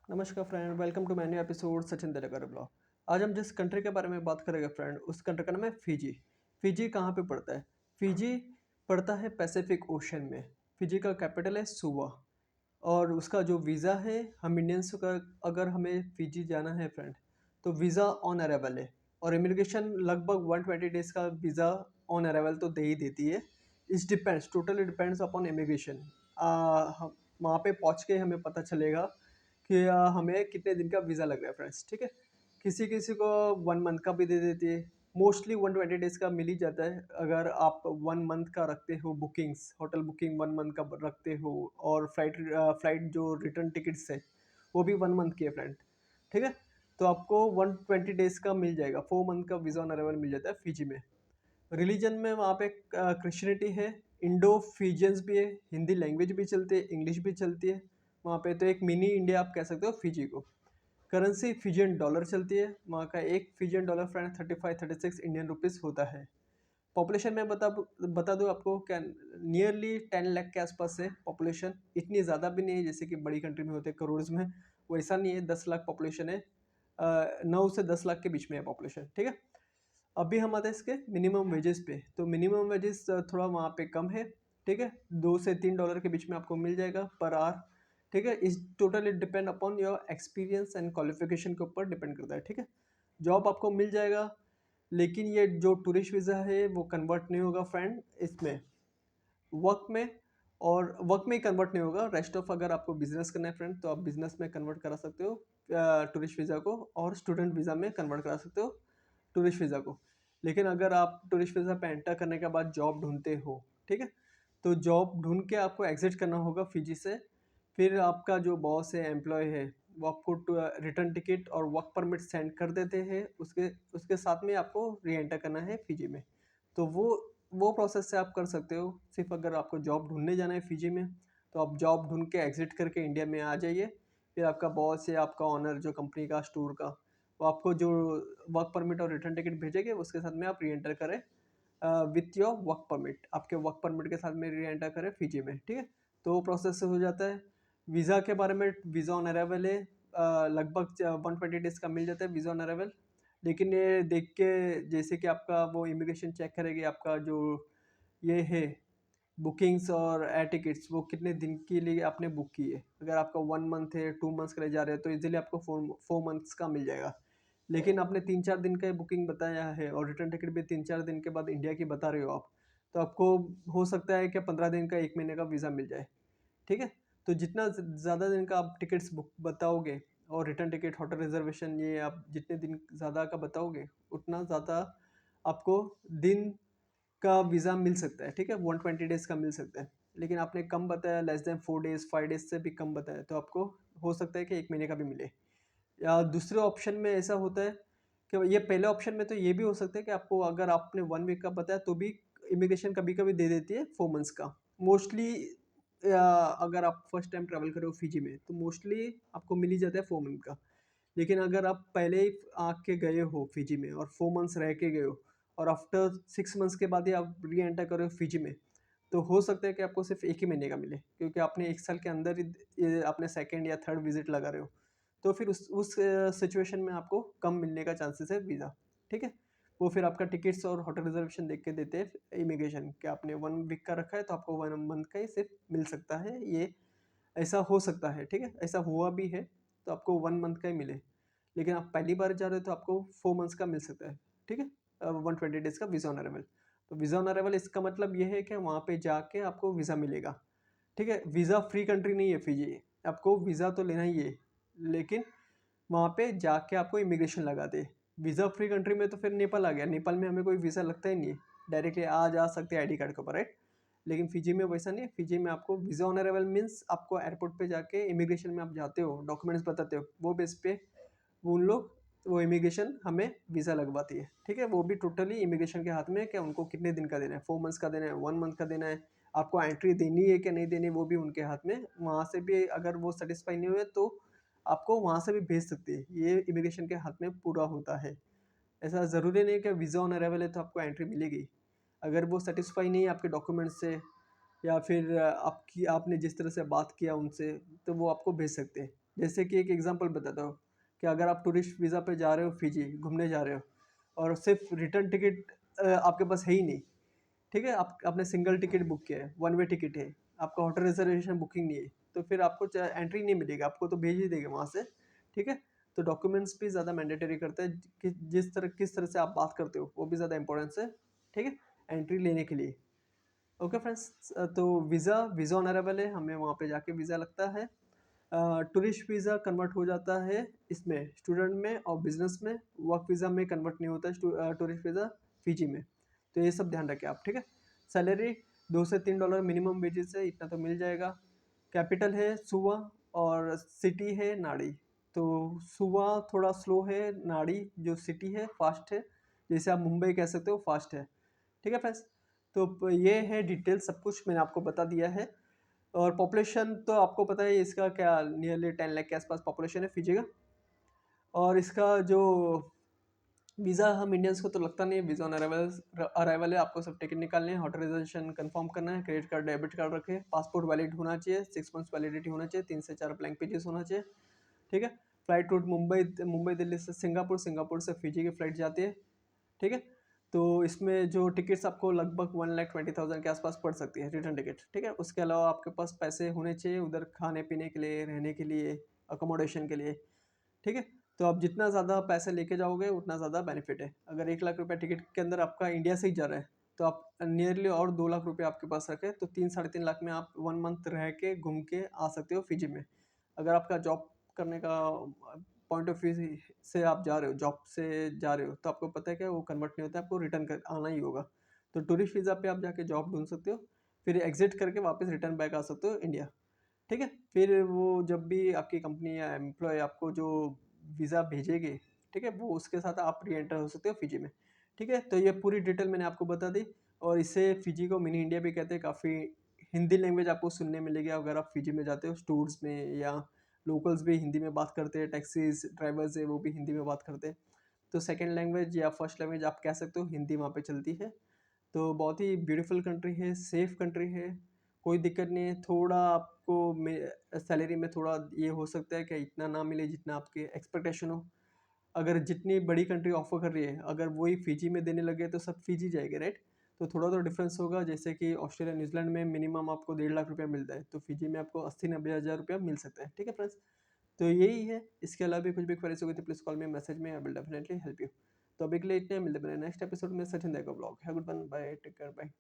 नमस्कार friend, welcome to मैन्यू episode Sachin Delekar blog. आज हम जिस कंट्री के बारे में बात करेंगे फ्रेंड, उस कंट्री का नाम है फिजी। फिजी कहाँ पे पड़ता है? फिजी पड़ता है पैसिफिक ओशन में। फिजी का कैपिटल है सुवा। और उसका जो वीज़ा है, हम इंडियंस का अगर हमें फिजी जाना है फ्रेंड, तो वीज़ा ऑन अराइवल है। और इमिग्रेशन लगभग 120 डेज़ का वीज़ा ऑन अराइवल तो दे ही देती है। इस depends, totally depends upon immigration. वहाँ पे पहुँच के हमें पता चलेगा कि हमें कितने दिन का वीज़ा लग रहा है फ्रेंड्स, ठीक है। किसी किसी को 1 मंथ का भी दे देती है। मोस्टली 120 डेज़ का मिल ही जाता है अगर आप 1 मंथ का रखते हो बुकिंग्स, होटल बुकिंग 1 मंथ का रखते हो। और फ्लाइट जो रिटर्न टिकट्स है वो भी 1 मंथ की है फ्रेंड, ठीक है। तो आपको 120 डेज़ का मिल जाएगा, 4 मंथ का वीज़ा ऑन अराइवल मिल जाता है फिजी में। रिलीजन में वहाँ पे क्रिश्चियनिटी है। इंडो फिजियंस भी है, हिंदी लैंग्वेज भी चलती है, इंग्लिश भी चलती है वहाँ पे। तो एक मिनी इंडिया आप कह सकते हो फिजी को। करेंसी फिजियन डॉलर चलती है वहाँ का। एक फिजियन डॉलर फ्रेंड 35-36 इंडियन रुपीज़ होता है। पॉपुलेशन में बता दूँ आपको, क्या नियरली 10 लाख के आसपास है पॉपुलेशन। इतनी ज़्यादा भी नहीं है जैसे कि बड़ी कंट्री में होते हैं करोड़ में, वैसा नहीं है। 10 लाख पॉपुलेशन है। 9 से 10 लाख के बीच में है पॉपुलेशन, ठीक है। अभी हम आते हैं इसके मिनिमम वेजेस पे। तो मिनिमम वेजेस थोड़ा वहाँ पे कम है, ठीक है। $2 से $3 के बीच में आपको मिल जाएगा पर आवर, ठीक है। इस totally depend upon your experience and qualification के ऊपर डिपेंड करता है, ठीक है। जॉब आपको मिल जाएगा, लेकिन ये जो टूरिस्ट वीज़ा है वो कन्वर्ट नहीं होगा फ्रेंड इसमें, वर्क में। और वर्क में ही कन्वर्ट नहीं होगा। रेस्ट ऑफ अगर आपको बिजनेस करना है फ्रेंड, तो आप बिजनेस में कन्वर्ट करा सकते हो टूरिस्ट वीज़ा को, और स्टूडेंट वीज़ा में कन्वर्ट करा सकते हो टूरिस्ट वीज़ा को। लेकिन अगर आप टूरिस्ट वीज़ा पे एंटर करने के बाद जॉब ढूंढते हो, ठीक है, तो जॉब ढूंढ के आपको एग्जिट करना होगा फिजी से। फिर आपका जो बॉस है, एम्प्लॉय है, वो आपको रिटर्न टिकट और वर्क परमिट सेंड कर देते हैं। उसके उसके साथ में आपको री एंटर करना है फिजी में। तो वो प्रोसेस से आप कर सकते हो। सिर्फ अगर आपको जॉब ढूंढने जाना है फिजी में, तो आप जॉब ढूंढ के एग्जिट करके इंडिया में आ जाइए। फिर आपका बॉस या आपका ऑनर जो कंपनी का स्टोर का, वो आपको जो वर्क परमिट और रिटर्न टिकट भेजेंगे, उसके साथ में आप री एंटर करें विथ योर वर्क परमिट। आपके वर्क परमिट के साथ में री एंटर करें फिजी में, ठीक है। तो वो प्रोसेस से हो जाता है। वीज़ा के बारे में, वीज़ा ऑन अराइवल है, लगभग 120 डेज़ का मिल जाता है वीज़ा ऑन अराइवल। लेकिन ये देख के, जैसे कि आपका वो इमिग्रेशन चेक करेगी आपका जो ये है बुकिंग्स और एयर टिकट्स, वो कितने दिन के लिए आपने बुक की है। अगर आपका 1 मंथ है, 2 मंथ्स के लिए जा रहे हो, तो इजीली आपको 4 मंथ्स का मिल जाएगा। लेकिन आपने 3-4 दिन का बुकिंग बताया है और रिटर्न टिकट भी 3-4 दिन के बाद इंडिया की बता रहे हो आप, तो आपको हो सकता है कि 15 दिन का, 1 महीने का वीज़ा मिल जाए, ठीक है। तो जितना ज़्यादा दिन का आप टिकट्स बुक बताओगे, और रिटर्न टिकट, होटल रिजर्वेशन, ये आप जितने दिन ज़्यादा का बताओगे, उतना ज़्यादा आपको दिन का वीज़ा मिल सकता है, ठीक है। 120 डेज़ का मिल सकता है। लेकिन आपने कम बताया, लेस देन 4 डेज़, 5 डेज़ से भी कम बताया, तो आपको हो सकता है कि 1 महीने का भी मिले। या दूसरे ऑप्शन में ऐसा होता है कि ये पहले ऑप्शन में तो ये भी हो सकता है कि आपको, अगर आपने 1 वीक का बताया, तो भी इमिग्रेशन कभी कभी दे देती है 4 मंथ्स का। मोस्टली अगर आप फर्स्ट टाइम ट्रैवल करो फिजी में, तो मोस्टली आपको मिल ही जाता है 4 मंथ का। लेकिन अगर आप पहले ही आके गए हो फिजी में और 4 मंथ्स रह के गए हो, और आफ्टर 6 मंथ्स के बाद ही आप री एंटर करो फिजी में, तो हो सकता है कि आपको सिर्फ 1 ही महीने का मिले, क्योंकि आपने 1 साल के अंदर ही ये आपने सेकेंड या थर्ड विजिट लगा रहे हो। तो फिर उस सिचुएशन में आपको कम मिलने का चांसेस है वीज़ा, ठीक है। वो फिर आपका टिकट्स और होटल रिजर्वेशन देख के देते हैं इमिग्रेशन, कि आपने 1 वीक का रखा है तो आपको 1 मंथ का ही सिर्फ मिल सकता है। ये ऐसा हो सकता है, ठीक है, ऐसा हुआ भी है। तो आपको 1 मंथ का ही मिले। लेकिन आप पहली बार जा रहे हो तो आपको 4 मंथ्स का मिल सकता है, ठीक है। 120 डेज़ का वीज़ा ऑन अराइवल। तो वीज़ा ऑन अराइवल इसका मतलब ये है कि वहाँ पे जाके आपको वीज़ा मिलेगा, ठीक है। वीज़ा फ्री कंट्री नहीं है फिजी। आपको वीज़ा तो लेना ही है, लेकिन वहाँ पे जाके आपको इमिग्रेशन लगाते हैं। वीज़ा फ्री कंट्री में तो फिर नेपाल आ गया। नेपाल में हमें कोई वीज़ा लगता ही नहीं है, डायरेक्टली आ जा सकते हैं आईडी कार्ड के ऊपर, राइट। लेकिन फिजी में वैसा नहीं है। फिजी में आपको वीज़ा ऑन अराइवल मीन्स आपको एयरपोर्ट पे जाके इमिग्रेशन में आप जाते हो, डॉक्यूमेंट्स बताते हो, वो बेस पे वो उन लोग, वो इमिग्रेशन हमें वीज़ा लगवाती है, ठीक है। वो भी टोटली इमिग्रेशन के हाथ में है कि उनको कितने दिन का देना है, 4 मंथ्स का देना है, 1 मंथ का देना है। आपको एंट्री देनी है कि नहीं देनी, वो भी उनके हाथ में। वहाँ से भी अगर वो सेटिस्फाई नहीं हुए, तो आपको वहाँ से भी भेज सकती है। ये इमिग्रेशन के हाथ में पूरा होता है। ऐसा ज़रूरी नहीं कि वीज़ा ऑन अराइवल है तो आपको एंट्री मिलेगी। अगर वो सेटिस्फाई नहीं है आपके डॉक्यूमेंट से, या फिर आपने जिस तरह से बात किया उनसे, तो वो आपको भेज सकते हैं। जैसे कि एक एग्जांपल बताता हूँ कि अगर आप टूरिस्ट वीज़ा पे जा रहे हो, फिजी घूमने जा रहे हो, और सिर्फ रिटर्न टिकट आपके पास है ही नहीं, ठीक है, आपने सिंगल टिकट बुक किया है, वन वे टिकट है, आपका होटल रिजर्वेशन बुकिंग नहीं है, तो फिर आपको एंट्री नहीं मिलेगी, आपको तो भेज ही देंगे वहाँ से, ठीक है। तो डॉक्यूमेंट्स भी ज़्यादा मैंडेटरी करते हैं कि किस तरह से आप बात करते हो वो भी ज़्यादा इंपॉर्टेंस है, ठीक है, एंट्री लेने के लिए। ओके फ्रेंड्स, तो वीज़ा ऑन अराइवल है, हमें वहाँ पे जाके वीज़ा लगता है। टूरिस्ट वीज़ा कन्वर्ट हो जाता है इसमें स्टूडेंट में और बिजनेस में, वर्क वीज़ा में कन्वर्ट नहीं होता है टूरिस्ट वीज़ा फीजी में। तो ये सब ध्यान रखें आप, ठीक है। सैलरी $2 से $3 मिनिमम वेजेस है, इतना तो मिल जाएगा। कैपिटल है सुवा और सिटी है नाड़ी। तो सुवा थोड़ा स्लो है, नाड़ी जो सिटी है फास्ट है, जैसे आप मुंबई कह सकते हो फास्ट है, ठीक है फ्रेंड्स। तो ये है डिटेल, सब कुछ मैंने आपको बता दिया है। और पॉपुलेशन तो आपको पता है इसका क्या, नियरली 10 लाख के आसपास पॉपुलेशन है फिजी का। और इसका जो वीज़ा हम इंडियंस को तो लगता नहीं है, वीज़ा ऑन अराइवल अराइवल है, आपको सब टिकट निकालने हैं, होटल रिजर्वेशन कंफर्म करना है, क्रेडिट कार्ड डेबिट कार्ड रखें, पासपोर्ट वैलिड होना चाहिए, 6 मंथ्स वैलिडिटी होना चाहिए, 3 से 4 ब्लैंक पेजेस होना चाहिए, ठीक है। फ्लाइट रूट मुंबई मुंबई दिल्ली से सिंगापुर, सिंगापुर से फिजी की फ़्लाइट जाती है, ठीक है। तो इसमें जो टिकट्स आपको लगभग 1,20,000 के आसपास पड़ सकती है रिटर्न टिकट, ठीक है। उसके अलावा आपके पास पैसे होने चाहिए उधर खाने पीने के लिए, रहने के लिए, अकोमोडेशन के लिए, ठीक है। तो आप जितना ज़्यादा पैसे लेके जाओगे उतना ज़्यादा बेनिफिट है। अगर 1 लाख रुपये टिकट के अंदर आपका इंडिया से ही जा रहा है, तो आप नियरली और 2 लाख रुपये आपके पास रखें तो 3 साढ़े 3 लाख में आप 1 मंथ रह के घूम के आ सकते हो फिजी में। अगर आपका जॉब करने का पॉइंट ऑफ व्यू से आप जा रहे हो, जॉब से जा रहे हो, तो आपको पता है कि वो कन्वर्ट नहीं होता है, आपको रिटर्न कर आना ही होगा। तो टूरिस्ट वीज़ा पे आप जाके जॉब ढूंढ सकते हो, फिर एग्जिट करके वापस रिटर्न बैक आ सकते हो इंडिया, ठीक है। फिर वो जब भी आपकी कंपनी या एम्प्लॉय आपको जो वीज़ा भेजेगी, ठीक है, वो उसके साथ आप री एंटर हो सकते हो फिजी में, ठीक है। तो ये पूरी डिटेल मैंने आपको बता दी। और इसे फिजी को मिनी इंडिया भी कहते हैं। काफ़ी हिंदी लैंग्वेज आपको सुनने मिलेगी अगर आप फिजी में जाते हो, टूर्स में, या लोकल्स भी हिंदी में बात करते हैं, टैक्सीज ड्राइवर्स है वो भी हिंदी में बात करते हैं। तो सेकेंड लैंग्वेज या फर्स्ट लैंग्वेज आप कह सकते हो, हिंदी वहाँ पे चलती है। तो बहुत ही ब्यूटीफुल कंट्री है, सेफ कंट्री है, कोई दिक्कत नहीं है। थोड़ा आपको सैलरी में थोड़ा ये हो सकता है कि इतना ना मिले जितना आपके एक्सपेक्टेशन हो। अगर जितनी बड़ी कंट्री ऑफर कर रही है, अगर वही फिजी में देने लगे तो सब फिजी जाएंगे, राइट। तो थोड़ा तो डिफरेंस होगा, जैसे कि ऑस्ट्रेलिया न्यूजीलैंड में मिनिमम आपको 1.5 लाख रुपया मिलता है, तो फिजी में आपको 80-90 हज़ार रुपया मिल सकता है, ठीक है फ्रेंड्स। तो यही है, इसके अलावा भी कुछ भी क्वेरीज होगी तो प्लीज़ कॉल मी, मैसेज में, I will definitely help you. तो अभी के लिए इतने, मिलते हैं नेक्स्ट एपिसोड में। सचिन देगा ब्लॉग है, goodbye, take care, bye.